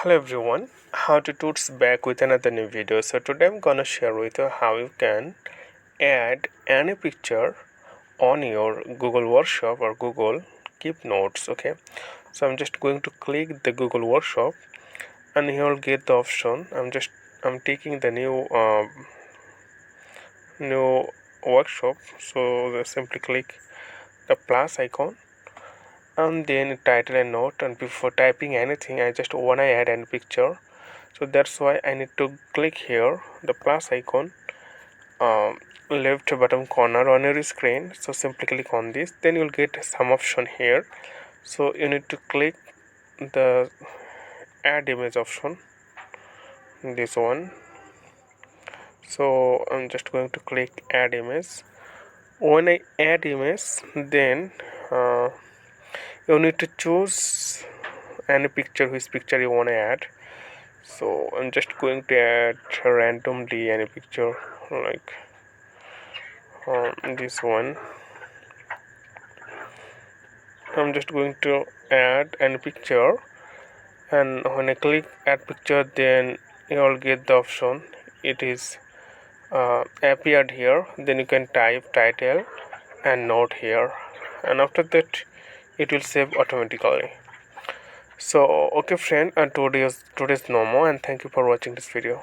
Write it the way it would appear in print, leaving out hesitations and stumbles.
Hello everyone, how to toots back with another new video. So today I'm gonna share with you how you can add any picture on your Google Workshop or Google Keep Notes. Okay, so I'm just going to click the Google Workshop and here will get the option. I'm taking the new workshop, so just simply click the plus icon and then title and note, and before typing anything I just wanna add any picture, so that's why I need to click here the plus icon, left bottom corner on your screen. So simply click on this, then you'll get some option here. So you need to click the add image option, this one. So I'm just going to click add image. When I add image, then you need to choose any picture, which picture you want to add. So I'm just going to add randomly any picture like this one. I'm just going to add any picture, and when I click add picture, then you'll get the option. It is appeared here. Then you can type title and note here, and after that it will save automatically. So okay friend, and today's no more, and thank you for watching this video.